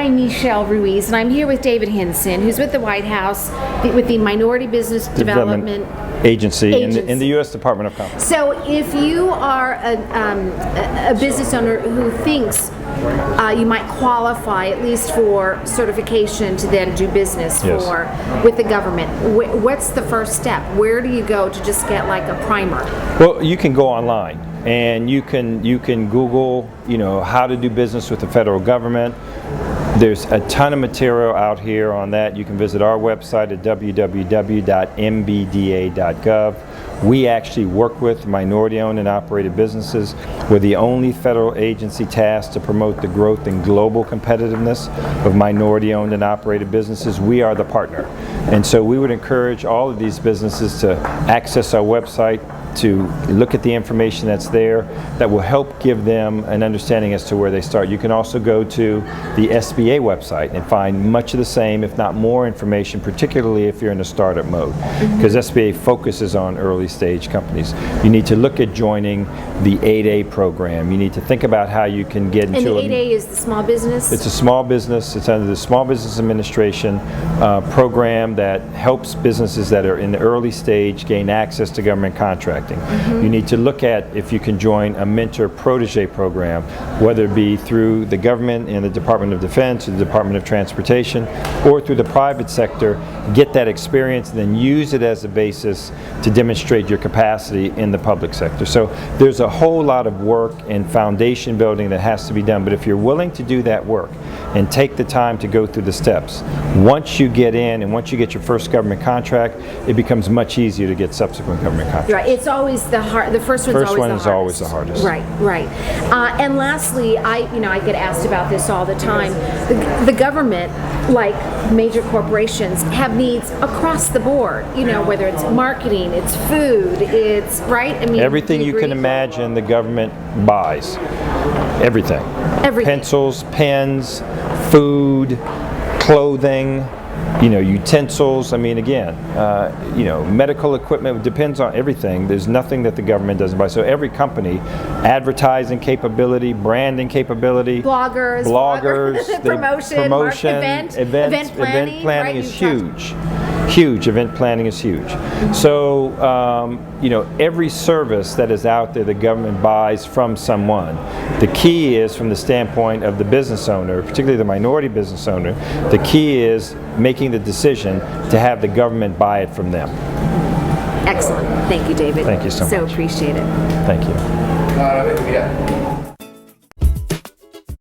I'm Michelle Ruiz, and I'm here with David Hinson, who's with the White House, with the Minority Business Development Agency. In the U.S. Department of Commerce. So if you are a business owner who thinks you might qualify at least for certification to then do business with the government, what's the first step? Where do you go to just get like a primer? Well, you can go online and you can Google, how to do business with the federal government. There's a ton of material out here on that. You can visit our website at www.mbda.gov. We actually work with minority-owned and operated businesses. We're the only federal agency tasked to promote the growth and global competitiveness of minority-owned and operated businesses. We are the partner. And so we would encourage all of these businesses to access our website, to look at the information that's there that will help give them an understanding as to where they start. You can also go to the SBA website and find much of the same, if not more information, particularly if you're in a startup mode, because SBA focuses on early stage companies. You need to look at joining the 8A program. You need to think about how you can get into And the 8A is the small business? It's a small business. It's under the Small Business Administration program that helps businesses that are in the early stage gain access to government contracting. You need to look at if you can join a mentor protege program, whether it be through the government and the Department of Defense or the Department of Transportation, or through the private sector. Get that experience and then use it as a basis to demonstrate your capacity in the public sector. So there's a whole lot of work and foundation building that has to be done, but if you're willing to do that work and take the time to go through the steps, once you get in and once you get your first government contract, it becomes much easier to get subsequent government contracts. Right, it's always the first one's always the hardest. Right. And lastly, I get asked about this all the time. The government, like major corporations, have needs across the board. Whether it's marketing, it's food, it's right. I mean, everything you can imagine, the government buys. Everything. Pencils, pens, food, clothing, utensils. I mean, again, medical equipment, depends on everything. There's nothing that the government doesn't buy. So every company, advertising capability, branding capability, bloggers, promotion, event planning is huge. Huge. Event planning is huge. So, every service that is out there, the government buys from someone. The key is, from the standpoint of the business owner, particularly the minority business owner, the key is making the decision to have the government buy it from them. Excellent. Thank you, David. Thank you so much. So appreciate it. Thank you.